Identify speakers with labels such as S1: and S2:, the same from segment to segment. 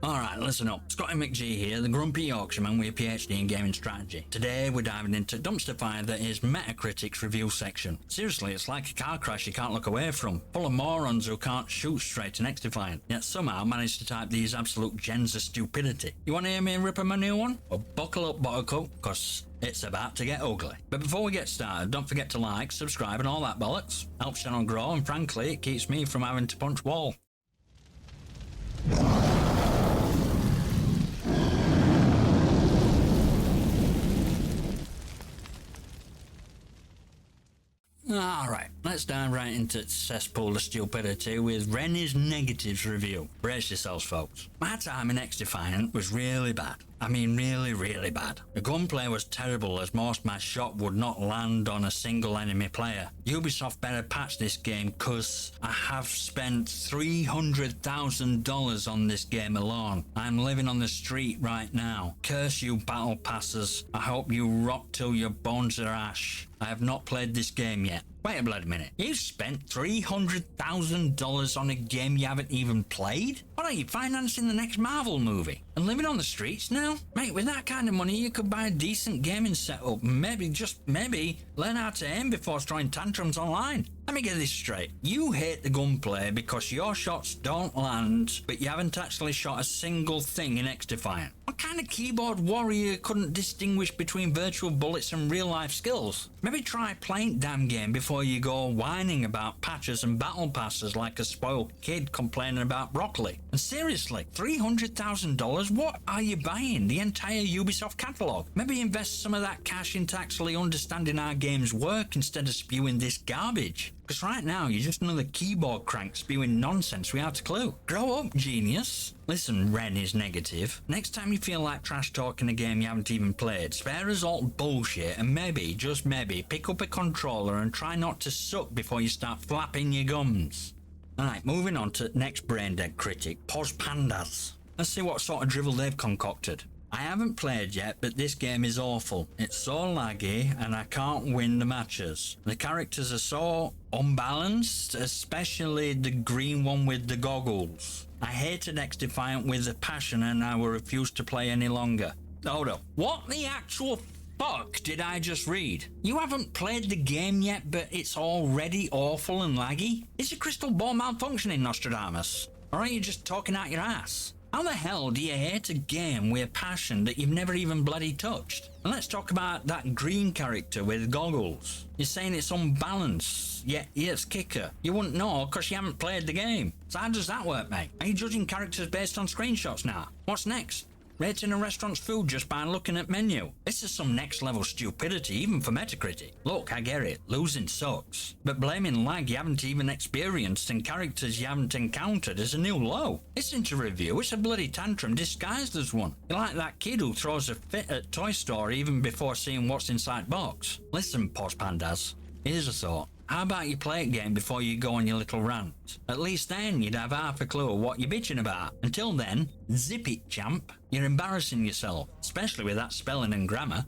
S1: Alright, listen up. Scotty McG here, the grumpy Yorkshireman with a PhD in gaming strategy. Today we're diving into dumpster fire that is Metacritic's review section. Seriously, it's like a car crash you can't look away from, full of morons who can't shoot straight and XDefiant, yet somehow manage to type these absolute gems of stupidity. You want to hear me rip 'em a new one? Well, buckle up, buttercup, cause it's about to get ugly. But before we get started, don't forget to like, subscribe and all that bollocks. Helps channel grow and frankly, it keeps me from having to punch wall. Alright, let's dive right into the cesspool of stupidity with RenIsNegative's review. Brace yourselves, folks. My time in XDefiant was really bad. I mean really bad. The gunplay was terrible as most my shot would not land on a single enemy player. Ubisoft better patch this game cause I have spent $300,000 on this game alone. I'm living on the street right now. Curse you battle passers. I hope you rot till your bones are ash. I have not played this game yet. Wait a bloody minute. You spent $300,000 on a game you haven't even played? What are you, financing the next Marvel movie? And living on the streets now? Mate, with that kind of money you could buy a decent gaming setup and maybe learn how to aim before throwing tantrums online. Let me get this straight. You hate the gunplay because your shots don't land, but you haven't actually shot a single thing in XDefiant. What kind of keyboard warrior couldn't distinguish between virtual bullets and real life skills? Maybe try playing the damn game before you go whining about patches and battle passes like a spoiled kid complaining about broccoli. And seriously, $300,000? What are you buying? The entire Ubisoft catalogue? Maybe invest some of that cash into actually understanding our game's work instead of spewing this garbage. Because right now, you're just another keyboard crank spewing nonsense without a clue. Grow up, genius. Listen, RenIsNegative. Next time you feel like trash talking a game you haven't even played, spare us all bullshit and maybe, just maybe, pick up a controller and try not to suck before you start flapping your gums. Alright, moving on to next brain-dead critic, Pozpandaz. Let's see what sort of drivel they've concocted. I haven't played yet, but this game is awful. It's so laggy and I can't win the matches. The characters are so unbalanced, especially the green one with the goggles. I hated XDefiant with a passion and I will refuse to play any longer. Hold up. What the actual fuck did I just read? You haven't played the game yet, but it's already awful and laggy? Is your crystal ball malfunctioning, Nostradamus? Or are you just talking out your ass? How the hell do you hate a game with a passion that you've never even bloody touched? And let's talk about that green character with goggles. You're saying it's unbalanced, yet it's kicker. You wouldn't know because you haven't played the game. So how does that work, mate? Are you judging characters based on screenshots now? What's next? Rating a restaurant's food just by looking at menu. This is some next level stupidity even for Metacritic. Look, I get it, losing sucks. But blaming lag you haven't even experienced and characters you haven't encountered is a new low. This into review, it's a bloody tantrum disguised as one. You're like that kid who throws a fit at Toy Story even before seeing what's inside box. Listen, Pozpandaz, here's a thought. How about you play a game before you go on your little rant? At least then you'd have half a clue of what you're bitching about. Until then, zip it, champ. You're embarrassing yourself, especially with that spelling and grammar.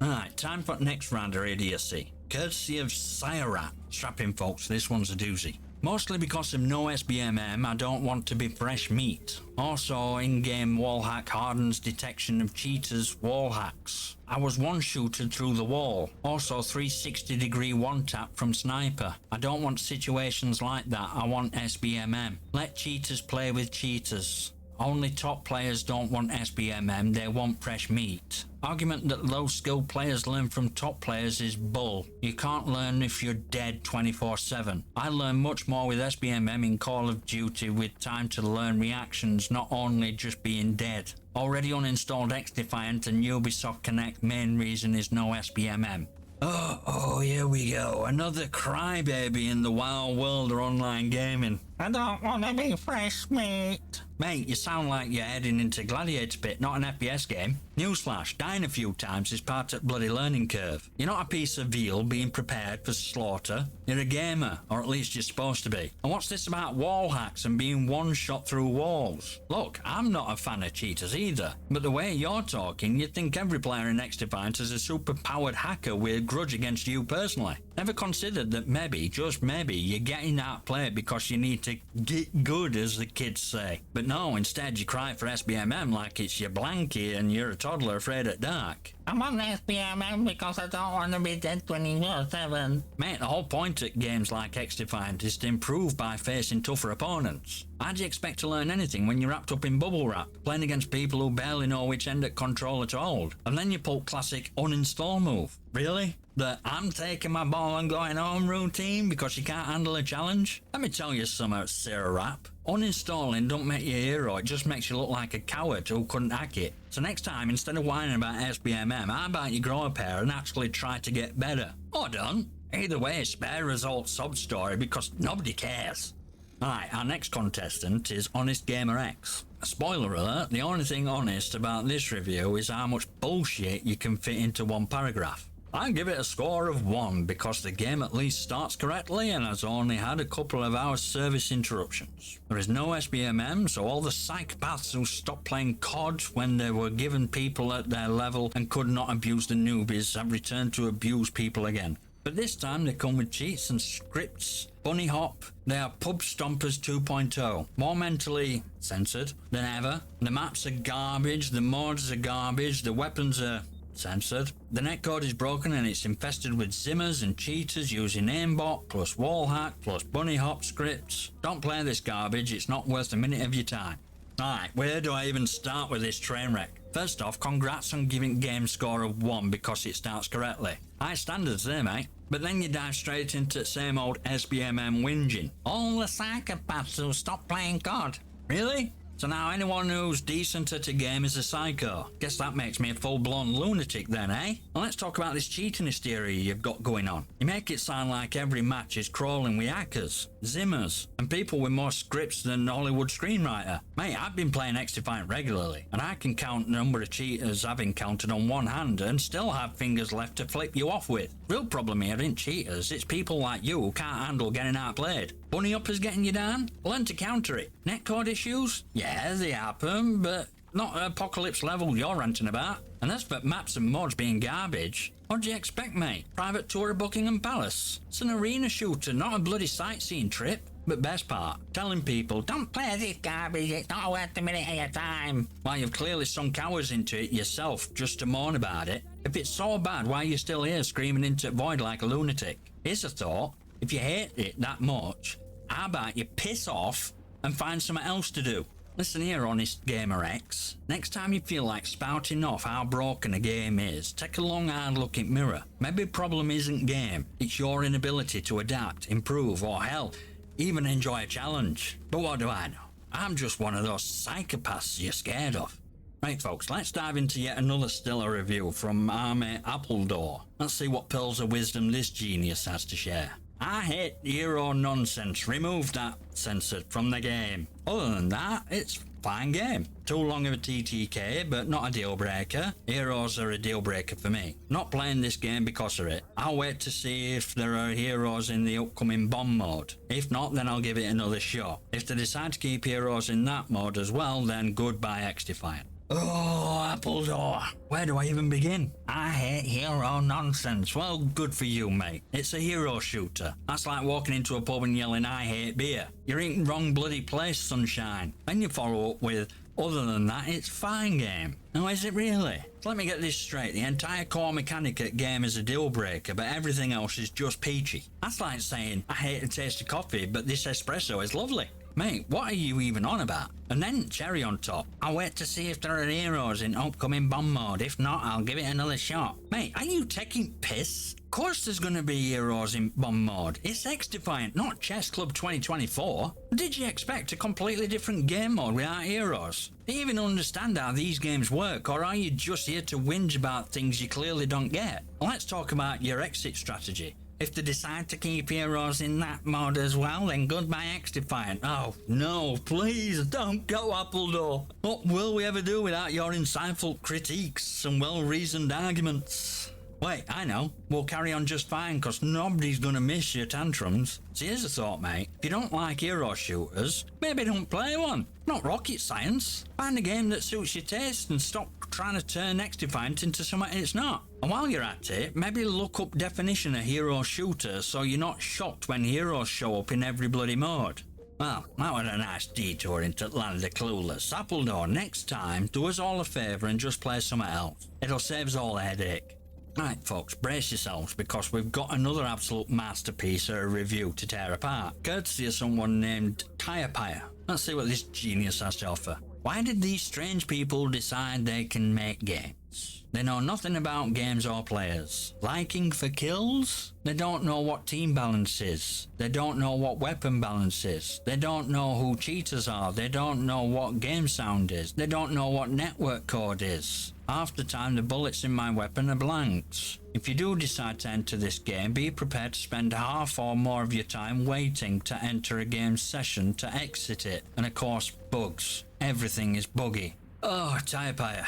S1: Alright, time for next round of idiocy. Courtesy of Siarap. Strap in, folks, this one's a doozy. Mostly because of no SBMM, I don't want to be fresh meat. Also, in-game wallhack hardens detection of cheaters' wall hacks. I was one-shooted through the wall. Also, 360-degree one-tap from sniper. I don't want situations like that, I want SBMM. Let cheaters play with cheaters. Only top players don't want SBMM, they want fresh meat. Argument that low-skilled players learn from top players is bull. You can't learn if you're dead 24/7. I learn much more with SBMM in Call of Duty with time to learn reactions, not only just being dead. Already uninstalled XDefiant and Ubisoft Connect, main reason is no SBMM. Oh, here we go. Another crybaby in the wild world of online gaming. I don't want to be fresh meat. Mate, you sound like you're heading into Gladiator Pit, not an FPS game. Newsflash, dying a few times is part of the bloody learning curve. You're not a piece of veal being prepared for slaughter. You're a gamer, or at least you're supposed to be. And what's this about wall hacks and being one-shot through walls? Look, I'm not a fan of cheaters either, but the way you're talking, you'd think every player in XDefiant is a super-powered hacker with a grudge against you personally. Never considered that maybe, just maybe, you're getting outplayed because you need to get good, as the kids say. But no, instead you cry for SBMM like it's your blankie and you're a toddler afraid at dark.
S2: I want SBMM because I don't want to be dead 24/7.
S1: Mate, the whole point at games like XDefiant is to improve by facing tougher opponents. How do you expect to learn anything when you're wrapped up in bubble wrap, playing against people who barely know which end at controller to hold? And then you pull classic uninstall move. Really? The I'm taking my ball and going home routine because you can't handle a challenge? Let me tell you something, Siarap. Uninstalling don't make you a hero, it just makes you look like a coward who couldn't hack it. So next time, instead of whining about SBMM, how about you grow a pair and actually try to get better? Or don't. Either way, spare result sub-story because nobody cares. Alright, our next contestant is HonestGamerX. Spoiler alert, the only thing honest about this review is how much bullshit you can fit into one paragraph. I give it a score of 1 because the game at least starts correctly and has only had a couple of hours service interruptions. There is no SBMM, so all the psychopaths who stopped playing COD when they were given people at their level and could not abuse the newbies have returned to abuse people again. But this time they come with cheats and scripts. Bunny hop, they are pub stompers 2.0, more mentally censored than ever. The maps are garbage, the mods are garbage, the weapons are censored. The netcode is broken and it's infested with zimmers and cheaters using aimbot plus wallhack plus bunny hop scripts. Don't play this garbage, it's not worth a minute of your time. Alright, where do I even start with this train wreck? First off, congrats on giving game score of 1 because it starts correctly. High standards there, mate. But then you dive straight into same old SBMM whinging. All the psychopaths who stop playing COD. Really? So now anyone who's decent at a game is a psycho. Guess that makes me a full-blown lunatic then, eh? Well, let's talk about this cheating hysteria you've got going on. You make it sound like every match is crawling with hackers, zimmers, and people with more scripts than Hollywood screenwriter. Mate, I've been playing XDefiant regularly, and I can count the number of cheaters I've encountered on one hand and still have fingers left to flip you off with. Real problem here isn't cheaters, it's people like you who can't handle getting outplayed. Bunny uppers getting you down? Learn to counter it. Netcode issues? Yeah, they happen, but not at apocalypse level you're ranting about. And as for maps and mods being garbage, what do you expect, mate? Private tour of Buckingham Palace? It's an arena shooter, not a bloody sightseeing trip. But best part, telling people, don't play this garbage, it's not worth a minute of your time. While you've clearly sunk hours into it yourself just to moan about it. If it's so bad, why are you still here screaming into the void like a lunatic? Here's a thought, if you hate it that much, how about you piss off and find something else to do? Listen here, HonestGamerX. Next time you feel like spouting off how broken a game is, take a long hard look in mirror. Maybe the problem isn't game, it's your inability to adapt, improve, or hell, even enjoy a challenge. But what do I know? I'm just one of those psychopaths you're scared of. Right folks, let's dive into yet another stellar review from our mate appledore. Let's see what pearls of wisdom this genius has to share. I hate hero nonsense. Remove that censored from the game. Other than that, it's fine game. Too long of a TTK, but not a deal breaker. Heroes are a deal breaker for me. Not playing this game because of it. I'll wait to see if there are heroes in the upcoming bomb mode. If not, then I'll give it another shot. If they decide to keep heroes in that mode as well, then goodbye XDefiant. Oh, appledore. Where do I even begin? I hate hero nonsense. Well, good for you, mate. It's a hero shooter. That's like walking into a pub and yelling, I hate beer. You're in wrong bloody place, sunshine. Then you follow up with, other than that, it's fine game. Now, is it really? Let me get this straight. The entire core mechanic at game is a deal breaker, but everything else is just peachy. That's like saying, I hate the taste of coffee, but this espresso is lovely. Mate, what are you even on about? And then, cherry on top, I'll wait to see if there are heroes in upcoming bomb mode. If not, I'll give it another shot. Mate, are you taking piss? Of course there's gonna be heroes in bomb mode. It's XDefiant, not Chess Club 2024. Did you expect a completely different game mode without heroes? Do you even understand how these games work, or are you just here to whinge about things you clearly don't get? Let's talk about your exit strategy. If they decide to keep heroes in that mod as well, then goodbye XDefiant. Oh, no, please don't go, appledore. What will we ever do without your insightful critiques and well-reasoned arguments? Wait, I know. We'll carry on just fine because nobody's gonna miss your tantrums. So here's a thought, mate. If you don't like hero shooters, maybe don't play one. Not rocket science. Find a game that suits your taste and stop trying to turn XDefiant into something it's not. And while you're at it, maybe look up definition of hero shooter so you're not shocked when heroes show up in every bloody mode. Well, that was a nice detour into land of clueless. Appledore, next time, do us all a favour and just play something else. It'll save us all a headache. Right, folks, brace yourselves because we've got another absolute masterpiece of a review to tear apart, courtesy of someone named Tyrpyr. Let's see what this genius has to offer. Why did these strange people decide they can make games? They know nothing about games or players. Liking for kills? They don't know what team balance is. They don't know what weapon balance is. They don't know who cheaters are. They don't know what game sound is. They don't know what network code is. Half the time the bullets in my weapon are blanks. If you do decide to enter this game, be prepared to spend half or more of your time waiting to enter a game session to exit it. And of course, bugs. Everything is buggy. Oh, Tyrpyr.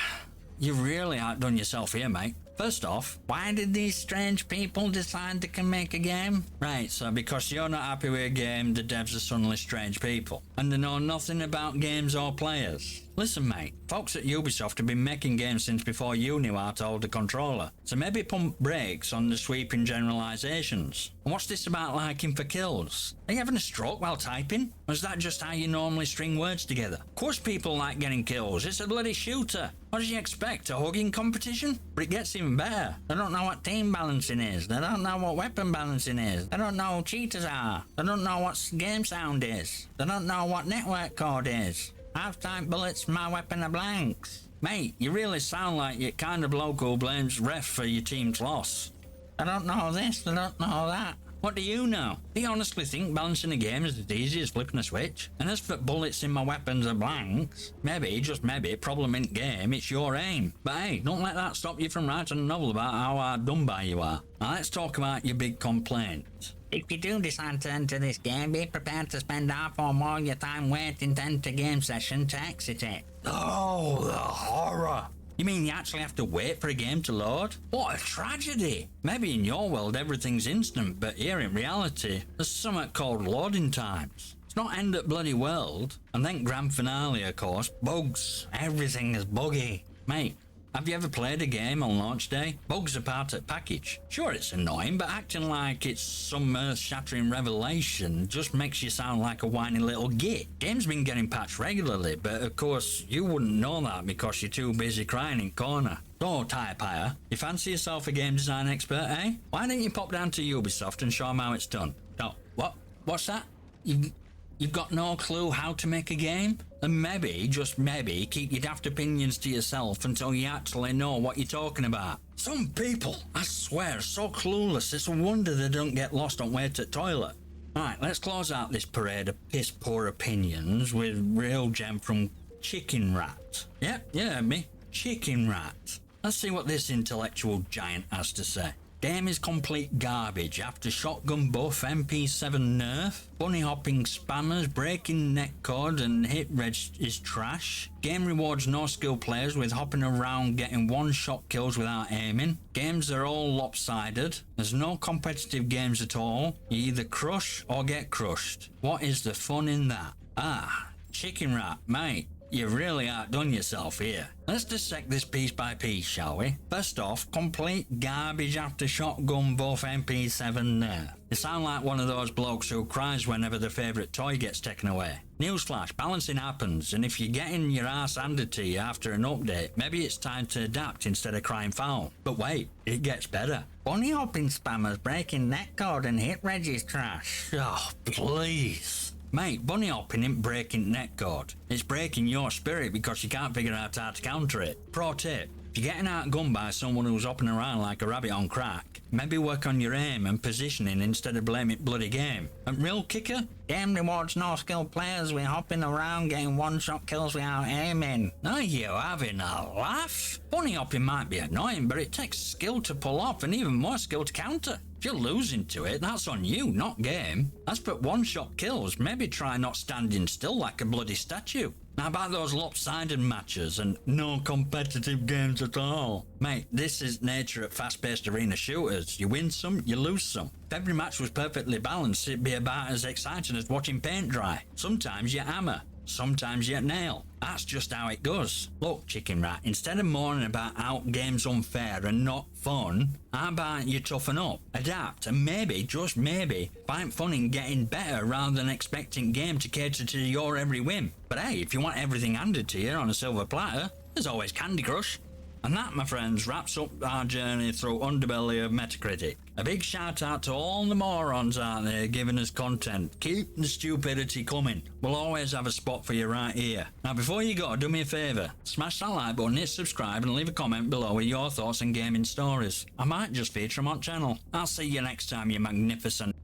S1: You've really outdone yourself here, mate. First off, why did these strange people decide they can make a game? Right, so because you're not happy with a game, the devs are suddenly strange people. And they know nothing about games or players. Listen, mate, folks at Ubisoft have been making games since before you knew how to hold a controller. So maybe pump brakes on the sweeping generalizations. And what's this about liking for kills? Are you having a stroke while typing? Or is that just how you normally string words together? Of course people like getting kills, it's a bloody shooter. What did you expect, a hugging competition? But it gets even better. They don't know what team balancing is. They don't know what weapon balancing is. They don't know who cheaters are. They don't know what game sound is. They don't know what network code is. Half-time bullets, my weapon are blanks. Mate, you really sound like your kind of bloke who blames ref for your team's loss. They don't know this, they don't know that. What do you know? Do you honestly think balancing a game is as easy as flipping a switch? And as for bullets in my weapons are blanks, maybe, just maybe, problem in game, it's your aim. But hey, don't let that stop you from writing a novel about how hard done by you are. Now let's talk about your big complaint.
S2: If you do decide to enter this game, be prepared to spend half or more of your time waiting to enter game session to exit it.
S1: Oh, the horror. You mean you actually have to wait for a game to load? What a tragedy! Maybe in your world everything's instant, but here in reality, there's something called loading times. It's not end at bloody world, and then grand finale of course, bugs. Everything is buggy. Mate, have you ever played a game on launch day? Bugs are part of the package. Sure, it's annoying, but acting like it's some earth-shattering revelation just makes you sound like a whiny little git. Game's been getting patched regularly, but of course, you wouldn't know that because you're too busy crying in corner. So, Tyrpyr, you fancy yourself a game design expert, eh? Why don't you pop down to Ubisoft and show them how it's done? Oh, what? What's that? You've got no clue how to make a game? And maybe, just maybe, keep your daft opinions to yourself until you actually know what you're talking about. Some people, I swear, are so clueless, it's a wonder they don't get lost on way to the toilet. Alright, let's close out this parade of piss-poor opinions with real gem from Chickenrat. Yep, you heard me. Chickenrat. Let's see what this intellectual giant has to say. Game is complete garbage after shotgun buff, MP7 nerf, bunny hopping spammers, breaking netcode and hit reg is trash. Game rewards no skill players with hopping around getting one-shot kills without aiming. Games are all lopsided. There's no competitive games at all. You either crush or get crushed. What is the fun in that? Ah, Chickenrat, mate. You've really outdone yourself here. Let's dissect this piece by piece, shall we? First off, complete garbage after shotgun buff MP7 nerf. You sound like one of those blokes who cries whenever their favourite toy gets taken away. Newsflash, balancing happens, and if you're getting your ass handed to you after an update, maybe it's time to adapt instead of crying foul. But wait, it gets better.
S2: Bunny hopping spammers, breaking netcode and hit reg is trash.
S1: Oh, please. Mate, bunny hopping isn't breaking netcode. It's breaking your spirit because you can't figure out how to counter it. Pro tip, if you're getting outgunned by someone who's hopping around like a rabbit on crack, maybe work on your aim and positioning instead of blaming bloody game. And real kicker?
S2: Game rewards no skilled players with hopping around getting one-shot kills without aiming.
S1: Are you having a laugh? Bunny hopping might be annoying, but it takes skill to pull off and even more skill to counter. If you're losing to it, that's on you, not game. As for one-shot kills, maybe try not standing still like a bloody statue. Now about those lopsided matches and no competitive games at all. Mate, this is nature at fast-paced arena shooters. You win some, you lose some. If every match was perfectly balanced, it'd be about as exciting as watching paint dry. Sometimes you hammer, sometimes you nail. That's just how it goes. Look, Chickenrat, instead of moaning about how games unfair and not fun, how about you toughen up, adapt, and maybe, just maybe, find fun in getting better rather than expecting game to cater to your every whim. But hey, if you want everything handed to you on a silver platter, there's always Candy Crush. And that, my friends, wraps up our journey through Underbelly of Metacritic. A big shout out to all the morons out there giving us content. Keep the stupidity coming. We'll always have a spot for you right here. Now before you go, do me a favour. Smash that like button, hit subscribe and leave a comment below with your thoughts and gaming stories. I might just feature them on channel. I'll see you next time, you magnificent